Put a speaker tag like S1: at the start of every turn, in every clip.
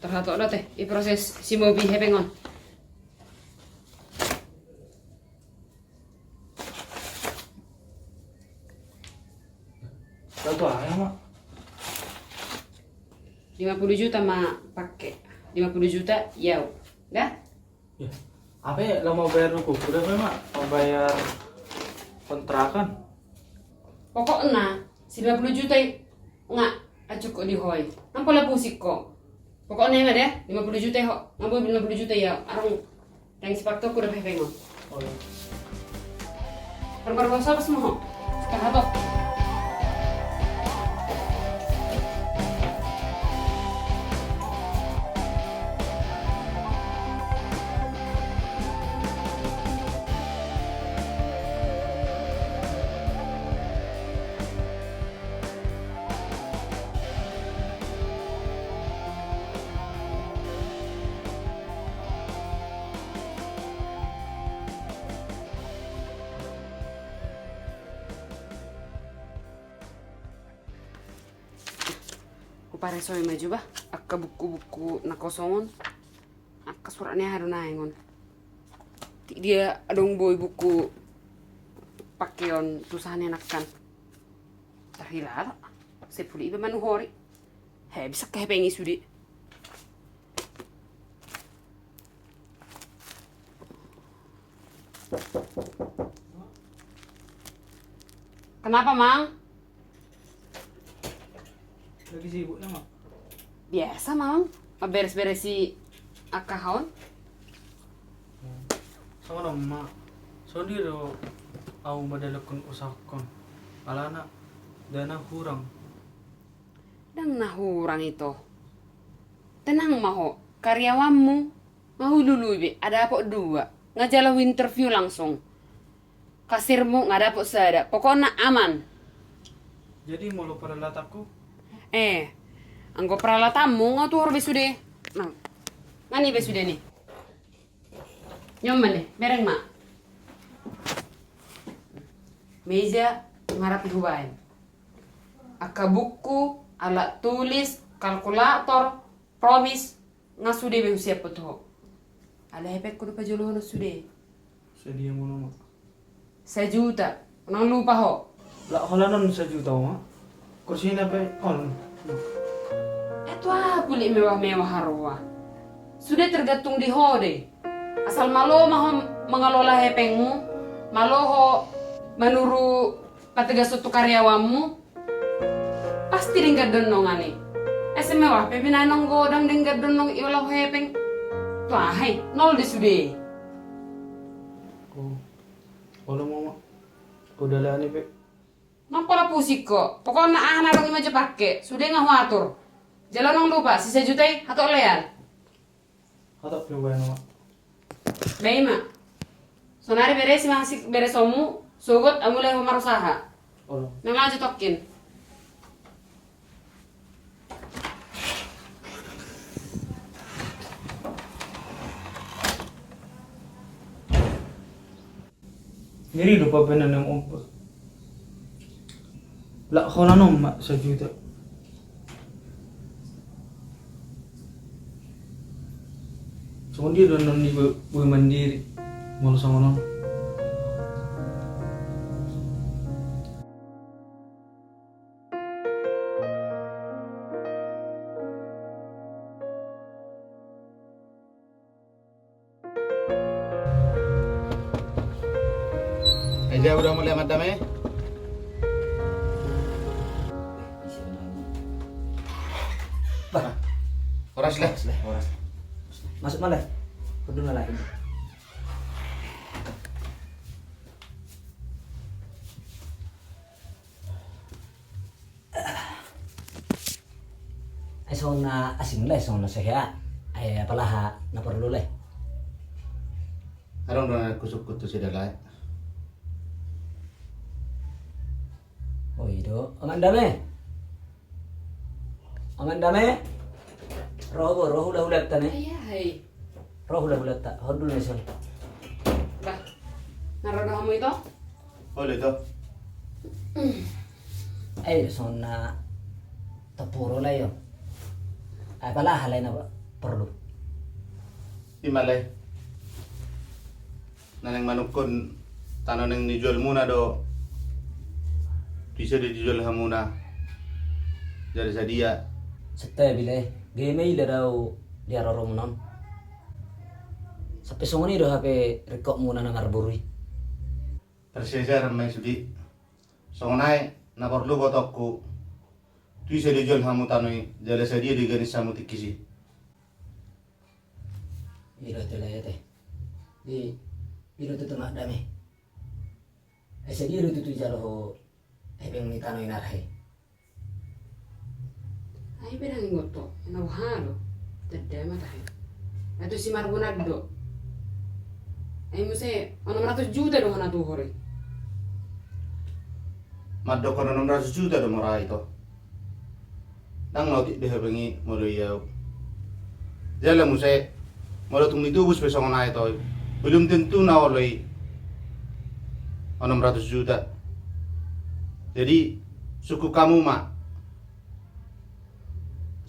S1: Terhatok dah teh, i proses si mobi hepengon.
S2: Berapa ya, Mak?
S1: 50 juta mak pakai. 50 juta ya. Dah?
S2: Ya. Apa ya lo mau bayar dulu? Berapa, Mak? Mau bayar kontrakan?
S1: Pokoknya si 50 juta nggak cukup di hoi. Nampak lah pusik kok. Pokoknya nggak deh, 50 juta kok. Nampak 50 juta ya. Arang yang sepatu aku udah pengen.
S2: Oh, iya.
S1: Perkara apa semua? Terhatok. Pare soy maju bah, akka buku-buku nakosongon, akka suratnya haru naengon. Dia adong boy buku pakeon tulisannya nakkan. Terhilal, sepuli iba manuhori. He bisa kepengi sudi. Kenapa, Mang?
S2: Lagi sibuk ya, Mak?
S1: Biasa, Mang. Beres-beres si akahon.
S2: Sama dong, Mak. Soalnya dia au madalakon usahakon. Alana dana kurang.
S1: Dan nahurang itu. Tenang maho, karyawanmu mau dulu be, ada apa dua. Ngajalau interview langsung. Kasirmu nggak dapet sada, pokoknya aman.
S2: Jadi mau lo pada lataku?
S1: Anggo peralatanmu ngatur besude. Nah, ngani besude nih. Nyoman deh, bereng mak. Meja ngarapi hubain. Aka buku, alat tulis, kalkulator, promis ngasude be usia petuh. Ada hepek kudu pajuluh sude.
S2: Sedia mau, Mak.
S1: 1 juta. Nang lupa ho.
S2: Lah kalau non 1 juta, Mak. Kursinya apa? On.
S1: Itu puli mewah-mewah harua. Sudah tergantung di ho deh. Asal malo mau mengelola hepengmu, malo ho menuru ketiga suatu karyawanmu, pasti denggat donongan nih. Mewah, pepina nong godang denggat donong iulah hepeng. Tuh hai, nol di sude.
S2: Oh. Kalau mau, Mak. Udah lah nih, Pe.
S1: Nampak pusik kok. Pokoknya anak dong aja pakai. Sudah nggak ngatur. Jalan nong lupa, sisa juta atau lean.
S2: Atau coba ya, Mak.
S1: Baik mak. Sonari beres masih beres omu, sogot amulai usaha.
S2: Oh.
S1: Memang aja tokin.
S2: Jadi lupa benar yang umpah. Lah kalau nom, Mak, 1 juta. Cuma dia udah non di mandiri. Malu sama non.
S3: Dia udah mulai madam eh?
S4: Bah,
S3: Oras lah.
S4: Oras. Masuk mana? Kudu ngalahin. Ay so na asing le, so na seha. Ay palaha na perlu le.
S3: Arong na kusuk-kutu si dalay.
S4: Oh itu, amandame. Amandame. Roh udah ulat tane.
S1: Iya, hai.
S4: Roh udah ulat tak. Hodul meson.
S1: Bah, narodo kamu itu?
S3: Boleh to.
S4: Ay so na tapuro la yo. Ay palaha le na ba. perlu.
S3: Imalay. Naneng manukon tanah neng dijual muna do. Bisa dijual hamuna. Jadi sadia.
S4: Sete bile game ila daw di ararom non. Sampai sunguni do HP rekok muna nang arburi.
S3: Persejar may sudi. Songonay na perlu botokku. Bisa dijual hamu tanoi. Jadi sadia di ganis hamu tikisi.
S4: Iro tela ya teh. Di iro tu mak dame. Ese iro tu jalo hebeng ni tanoi narhe.
S1: Ay pinang ngoto, nawhalo. Tadda mata hay. Ato si Marbonado. Ay mo say, 600 juta do hana tuhore.
S3: Maddo kono 600 juta do mora ito. Nang nauti deh bengi molo yaw. Jala mo say molo tung ditubus besok na ito. Belum tentu na oloy 600 juta. Jadi suku kamu mak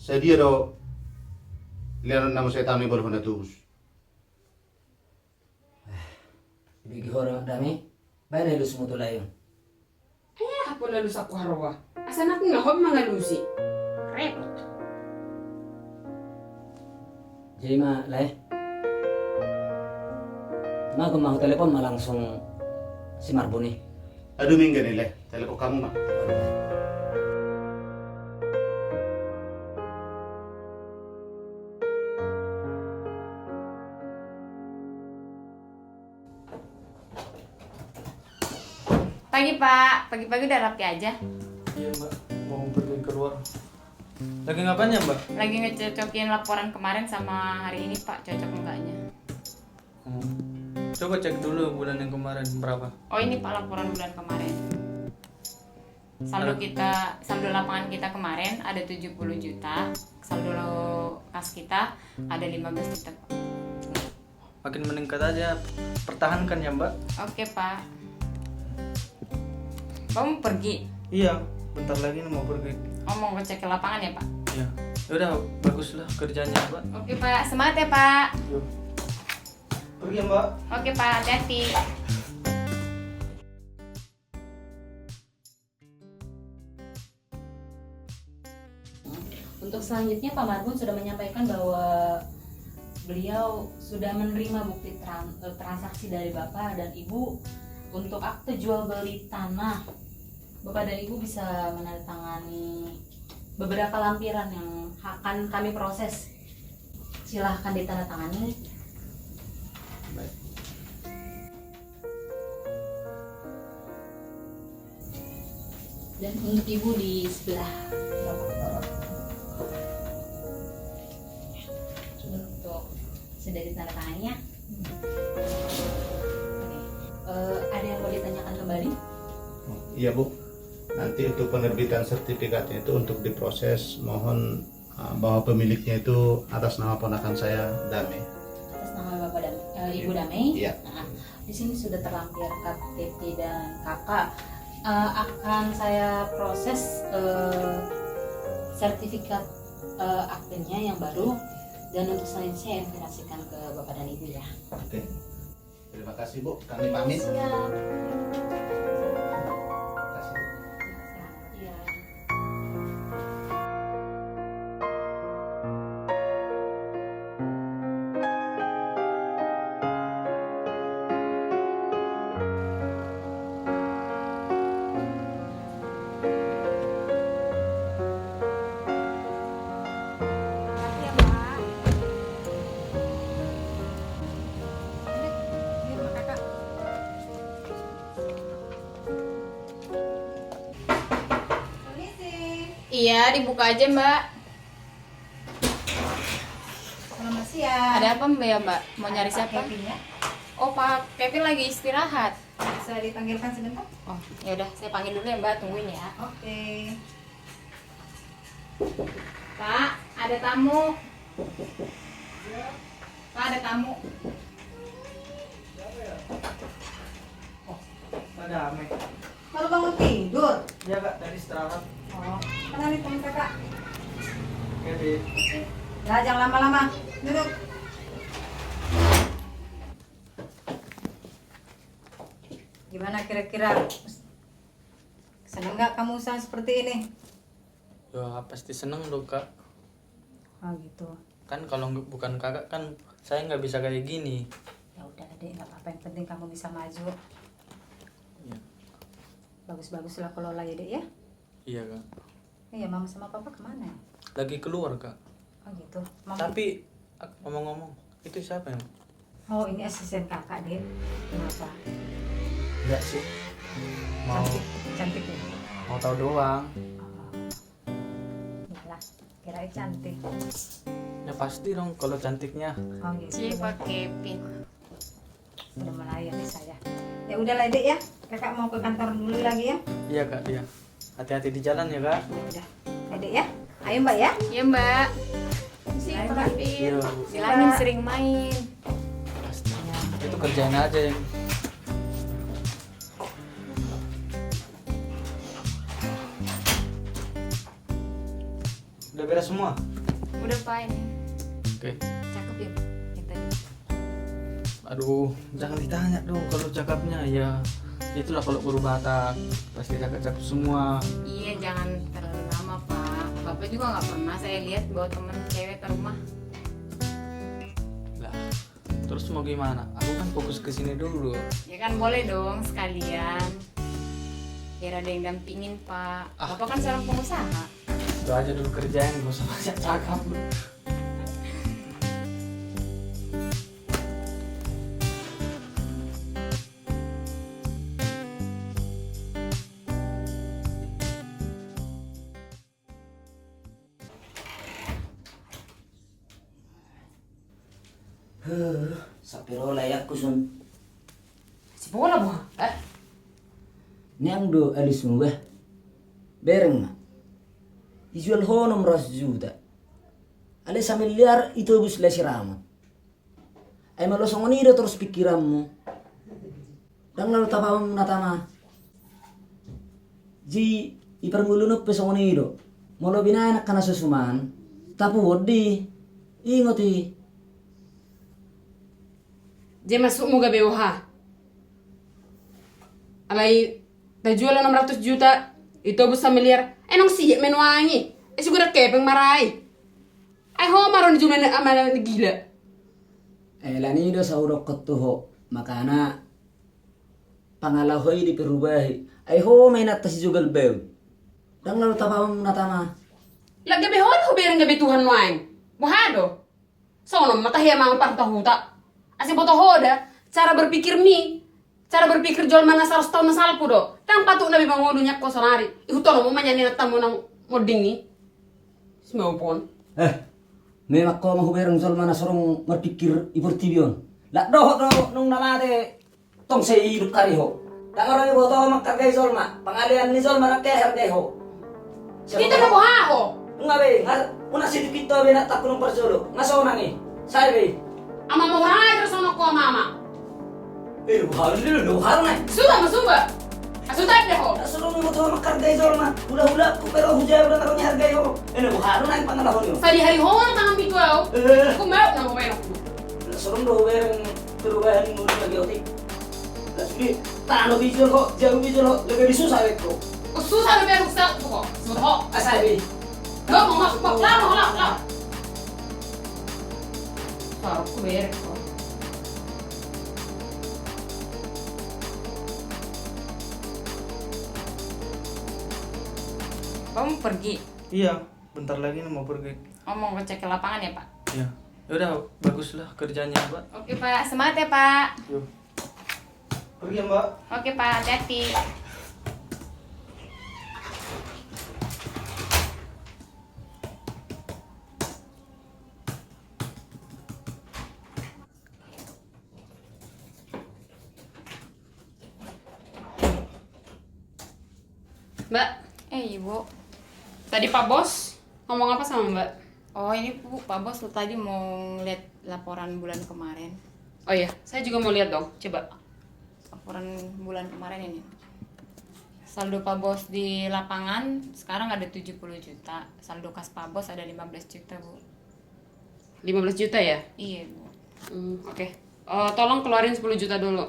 S3: sedia do lihat nama saya tami baru hendak tubus.
S4: Bigi hora dame. Bayar lu semua tu layon.
S1: Ay apa lalu saku harwa. Asan aku ngahob mangalusi. Repot.
S4: Jadi mah lai. Mah aku mau telepon mah langsung si Marboni.
S3: Aduh minggu nih leh, telepon kamu mak.
S5: Pagi Pak, pagi-pagi udah rapi aja.
S2: Iya Mbak, mau pergi keluar. Lagi ngapain ya Mbak?
S5: Lagi ngecocokin laporan kemarin sama hari ini Pak, cocok enggaknya.
S2: Coba cek dulu bulan yang kemarin berapa.
S5: Oh ini Pak laporan bulan kemarin. Saldo lapangan kita kemarin ada 70 juta, saldo kas kita ada 15 juta Pak.
S2: Makin meningkat aja, pertahankan ya Mbak.
S5: Oke Pak. Kamu pergi?
S2: Iya, bentar lagi nih mau pergi.
S5: Oh mau ngecek ke lapangan ya Pak?
S2: Iya, yaudah bagus lah kerjanya Mbak.
S5: Oke Pak, semangat ya Pak.
S2: Yuk. Pergi ya Mbak.
S5: Oke Pak, hati-hati.
S6: Untuk selanjutnya Pak Marbun sudah menyampaikan bahwa beliau sudah menerima bukti transaksi dari Bapak dan Ibu untuk akte jual beli tanah. Bapak dan Ibu bisa menandatangani beberapa lampiran yang akan kami proses. Silahkan ditandatangani.
S3: Baik.
S6: Dan untuk Ibu di sebelah Bapak. Untuk sudah ditandatangani ya. Ada yang mau ditanyakan kembali?
S3: Iya Bu. Nanti untuk penerbitan sertifikatnya itu untuk diproses, mohon bahwa pemiliknya itu atas nama ponakan saya Dame.
S6: Atas nama Bapak dan Ibu Damai.
S3: Iya.
S6: Nah, di sini sudah terlampir KTP dan kakak. Akan saya proses sertifikat aktenya yang baru, dan untuk selanjutnya saya informasikan ke Bapak dan Ibu ya.
S3: Oke. Terima kasih Bu. Kami pamit.
S6: Siap.
S3: Terima kasih, Bu.
S6: Iya.
S5: Makasih ya Pak. Ini rumah kakak. Iya, dibuka aja Mbak.
S7: Selamat siang.
S5: Ada apa Mbak ya Mbak? Mau nyari siapa?
S7: Kevin ya?
S5: Oh Pak Kevin lagi istirahat.
S7: Bisa dipanggilkan sebentar?
S5: Oh ya udah, saya panggil dulu ya Mbak, tungguin ya.
S7: Oke.
S5: Pak, ada tamu. Pak, ada tamu.
S2: Mbak Dame.
S7: Baru bangun tidur.
S2: Ya Kak, tadi istirahat.
S7: Oh, kenalin teman kakak.
S2: Ya di.
S7: Nah, jangan Jangan lama-lama. Duduk. Gimana kira-kira? Seneng nggak kamu usaha seperti ini?
S2: Ya pasti seneng dong kak.
S7: Oh gitu.
S2: Kan kalau bukan kakak kan saya nggak bisa kayak gini.
S7: Ya udah deh, nggak apa-apa. Yang penting kamu bisa maju.
S2: Iya.
S7: Bagus-bagus lah kelola ya dek ya.
S2: Iya kak.
S7: Iya, mama sama papa kemana?
S2: Lagi keluar kak.
S7: Oh gitu. Mama.
S2: Tapi ngomong-ngomong itu siapa ya?
S7: Oh ini asisten kakak deh. Kenapa?
S2: Enggak sih. Mau
S7: Cantik ya.
S2: mau tahu doang.
S7: Iyalah, kirain cantik.
S2: Ya pasti dong kalau cantiknya.
S7: Oh gitu.
S5: Siapa Kevin?
S7: Udah melayani saya. Ya udahlah dek ya. Kakak mau ke kantor dulu lagi ya.
S2: Iya kak dia. Hati-hati di jalan ya kak.
S7: Udah. Dek ya. Ayo mbak ya.
S5: Iya mbak.
S7: Ayo,
S5: Siapa
S7: Mbak.
S5: Kevin?
S2: Iya.
S5: Bilangin sering main.
S2: Pasti. Itu kerjaan aja yang. Udah beres semua?
S5: Udah pak ini.
S2: Oke.
S5: Cakep ya yang tadi.
S2: Aduh, jangan ditanya dong kalau cakepnya ya. Itulah kalau guru Batak pasti cakep-cakep semua.
S5: Iya jangan terlalu lama pak. Bapak juga nggak pernah saya lihat bawa temen cewek ke rumah.
S2: Lah, terus mau gimana? Aku kan fokus ke sini dulu.
S5: Ya kan boleh dong sekalian. Biar ada yang dampingin pak. Bapak kan seorang pengusaha.
S2: Itu aja dulu kerjaan, gak usah banyak cakap lu.
S4: Sapiro layak kusun.
S1: Si bola buah.
S4: Niang do alis mu bereng na. Ijual honom 100 juta. Ale sa miliar itu bus la siramat. Ay malosong nido terus pikiranmu. Dan lalu tapam natama. Ji iperngulunop pesong nido. Molo binayak kana susuman. Tapu wodi. Ingoti.
S1: Dia masuk mo gabi ha. Alay, tajual 600 juta. Ito busa miliar. Nong siya menuangi. Siguro kepeng maray. Ay ho maron juman na amala ni gila.
S4: Lanido sa urok kotuho. Makana pangalahoy di perubahi. Ay ho may natas jugal bew. Dan lalu tapam natama.
S1: Lagabi ho bereng gabi Tuhan wain. Buhado. Sono matahiya mga partahuta. Asi boto hoda, cara berpikir cara berpikir jual mana 100 tahun na salpo do. Tang patu nabi bangodunya ko sonari. Ihutono mo manyani na tamo ng moding ni. Smaupon.
S4: May makko mahuberong sol mana sorong marpikir iportibion. La doho nung namate tong sa hidup kariho. Tangoro yung boto magkagay sol ma. Pangalian ni sol marakya herdeho.
S1: Dito na buhaho.
S4: Nga be, una si dipito be na takunong parsolo. Nga so nangi. Sari be.
S1: Ama mo rai terus ono ko mama.
S4: Luhal na.
S1: Sudah masuba. Asutan deh ho.
S4: Nasulong mo to magkargay sol ma. Hula-hula ko pero hujay udah karonya hargay ho. Buhalo na yung pangalahon yun.
S1: Sa di hari ho tangan bituaw. Kumaw na mo pero.
S4: Nasulong do huberong perubahan mo lagi otik. Lagi tano visual ho, jauh visual ho, lebih disusah ko.
S1: Susah na pero sa ko. Sudah.
S4: Asal be.
S1: Lo mo mas mo la. Parang ko ber ko.
S5: Kamu pergi?
S2: Iya, bentar lagi nih mau pergi.
S5: Oh mau ngecek ke lapangan ya pak?
S2: Iya. Yaudah, baguslah kerjanya mbak.
S5: Oke pak, semangat ya pak.
S2: Yuk. Pergi ya mbak.
S5: Oke pak, hati-hati.
S1: Mbak,
S5: Ibu.
S1: tadi Pak Bos ngomong apa sama Mbak?
S5: Oh ini bu, Pak Bos tadi mau lihat laporan bulan kemarin.
S1: Oh iya, saya juga mau lihat dong. Coba.
S5: Laporan bulan kemarin ini. Saldo Pak Bos di lapangan sekarang ada 70 juta. Saldo kas Pak Bos ada 15 juta bu.
S1: 15 juta ya?
S5: Iya Bu.
S1: Oke. Tolong keluarin 10 juta dulu.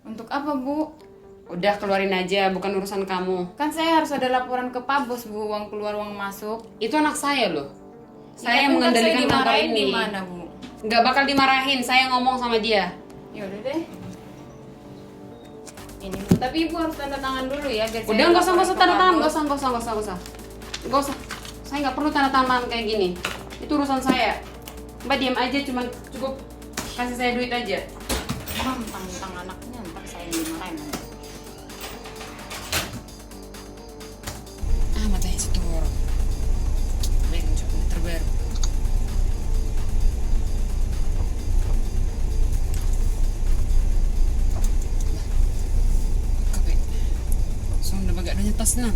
S5: Untuk apa Bu?
S1: Udah keluarin aja, bukan urusan kamu.
S5: Kan saya harus ada laporan ke Pak Bos Bu, uang keluar uang masuk.
S1: Itu anak saya loh. Saya
S5: Ya,
S1: yang
S5: kan
S1: mengendalikan
S5: saya
S1: kantor
S5: dimarahin
S1: ini.
S5: Gimana Bu?
S1: Nggak bakal dimarahin, saya ngomong sama dia.
S5: Ya udah deh. Ini Bu, tapi Ibu harus tanda tangan dulu ya biar
S1: Udah nggak usah
S5: laporan ke
S1: tanda
S5: Pak
S1: tangan,
S5: Bos.
S1: nggak usah. Saya nggak perlu tanda tangan kayak gini. Itu urusan saya. Mbak diam aja, cuman cukup kasih saya duit aja.
S5: Tentang anaknya, ntar saya dimarahin nanti.
S1: Matanya setor. Baik, coba terbaru. Kape. So, udah bagak ada tas na.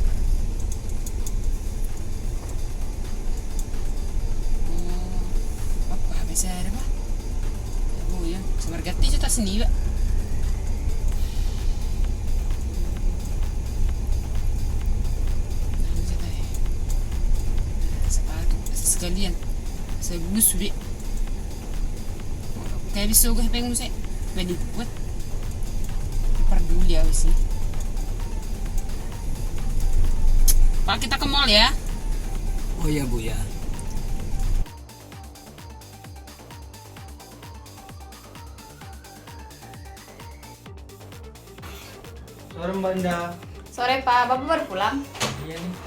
S1: Apa bisa ada ba? Oh ya, semargati siya tas sini ba? Sekalian saya bulus sudah kayak bisa gue pengen saya beli buat peduli ya sih. Pak, kita ke mall ya.
S4: Oh ya Bu ya.
S2: Sore Mbak Indah.
S5: Sore Pak, Bapak baru pulang?
S2: Iya nih.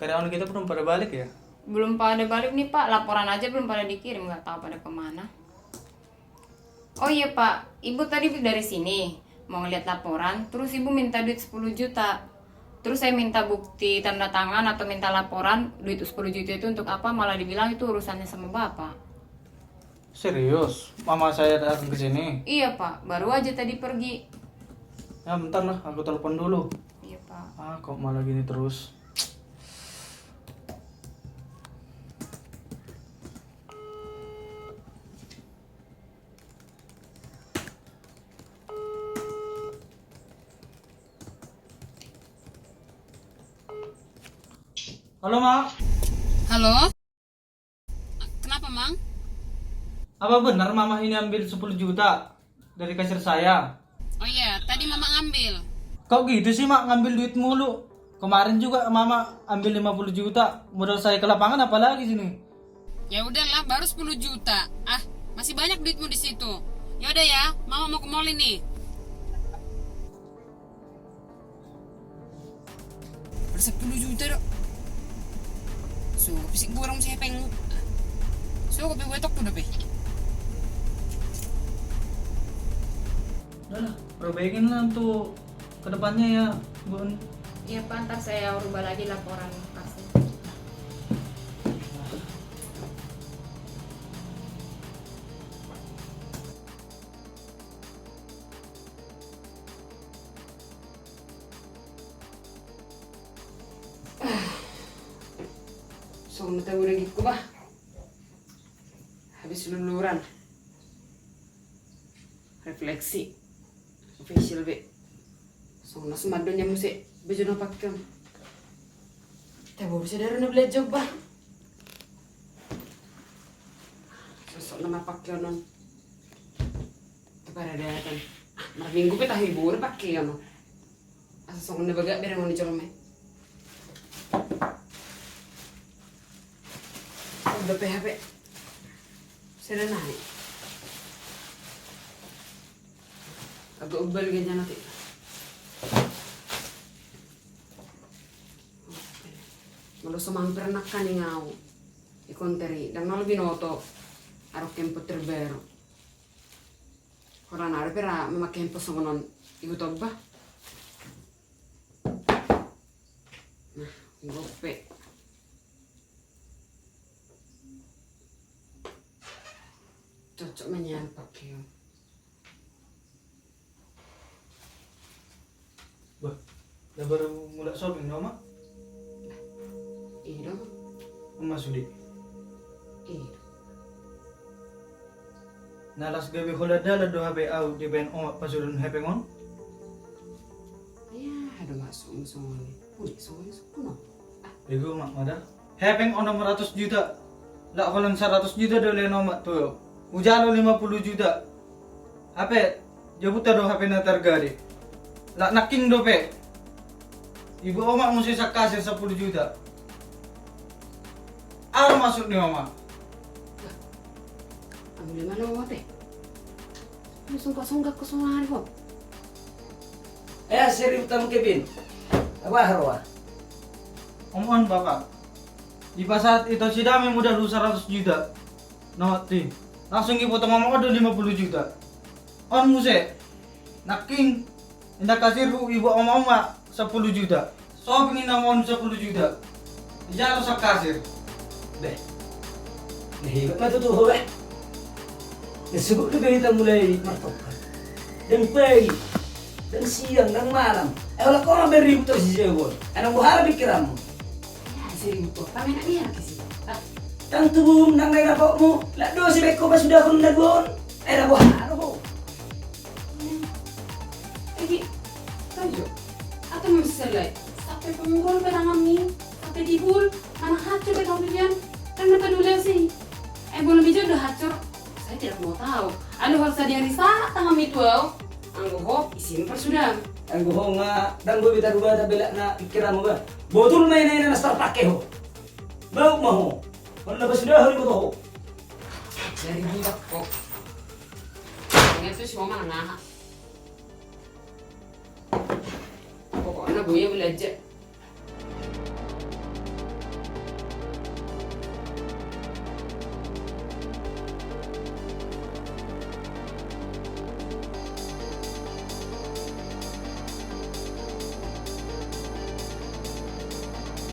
S2: Karyawan kita belum pada balik ya?
S5: Belum pada balik nih Pak, laporan aja belum pada dikirim, nggak tahu pada kemana. Oh iya Pak, Ibu tadi dari sini mau ngeliat laporan, terus Ibu minta duit 10 juta. Terus saya minta bukti tanda tangan atau minta laporan, duit 10 juta itu untuk apa, malah dibilang itu urusannya sama Bapak.
S2: Serius? Mama saya datang ke sini.
S5: Iya Pak, baru aja tadi pergi.
S2: Ya bentar lah, aku telepon dulu.
S5: Iya Pak.
S2: Ah, kok malah gini terus? Halo, Mak.
S1: Halo? Kenapa, Mang?
S2: Apa benar Mama ini ambil 10 juta dari kasir saya?
S1: Oh iya, tadi Mama ngambil.
S2: Kok gitu sih, Mak? Ngambil duit mulu. Kemarin juga Mama ambil 50 juta. Modal saya ke lapangan apalagi sini?
S1: Ya udahlah, baru 10 juta. Ah, masih banyak duitmu di situ. Ya udah ya, Mama mau ke mall ini. Baru 10 juta dok. So, pisik burung saya pengen. So, kopi gue tok tuh deh.
S2: Udah lah, perbaikin lah untuk kedepannya ya, Bun.
S5: Iya Pak, ntar saya rubah lagi laporan kasih.
S1: So, tahu udah gitu bah. Habis luluran. Refleksi. Facial be. So, nasumadon niya mo si baju na pakyam. Tahu bisa dari na belajar bah. Sosok na mapakyo nun. Ito para datan. Minggu pa tayo hibur pakyo no. Asa song na baga bere mo ni Jolome. Udah PHP. Sudah naik. Agak ubal ganyan nanti. Malu semampir nak kan ngau. Ikonteri dan malu binoto. Arok kempo terbaru. Orang ada pera memakai kempo songonon ibu toba. Nah, gope. Cocok menyampak ya.
S2: Bah, udah baru mulai shopping dong, Mak?
S1: Iya dong.
S2: Mama Sudi.
S1: Iya.
S2: Nalas gabi hulada lado HP au di BNO pasurun HP ngon.
S1: Ya, ada masuk semua nih. Udah semuanya sempurna.
S2: Bego mak mada. Hepeng on 100 juta. Lah kalau 100 juta dole nomak tuh. Ujalo 50 juta. Apa? Jabuta do HP na targa deh. Lah naking do pe. Ibu omak mesti kasih 10 juta. Ar masuk nih omak.
S1: Ambil mana wape? Lu sungka-sungka ke soal kok.
S4: Seri utang Kevin. Apa harwa?
S2: Om bapak. Di pasar itu si Dami udah 200 juta. Noti. Langsung ibu potong ngomong ada 50 juta. On muse. Naking. Indah kasih ibu om 10 juta. So pengin namon 10 juta. Jangan usah kasir.
S4: Beh. Nih, matu tuh beh. Disebut kita mulai martokan. Dan pagi. Dan siang dan malam. Kalau kau ngambil ribut terus si Jebol. Anong buhara pikiranmu.
S1: Ya, seribu tuh. Kami nak biar ke sini.
S4: Tang tubuh nang nai rapokmu. Lah do si beko pas sudah pun nagon. Na buhara ho.
S1: Lagi, kayo. Atau misalnya, sampai penggol penangamin, sampai dibul, anak hancur ke kemudian, kan peduli sih. Belum bijak udah hancur. Saya tidak mau tahu. Ada hal sadia di sana tangam itu, anggo isin persudam.
S4: Ang ho nga dan go bitar ba ta bela na pikiranmu ba. Botol may na star pake ho. Bau mo ho. Wala ba sudah hari mo to ho.
S1: Dari budak kok. Yang itu semua mana? Pokoknya gue belajar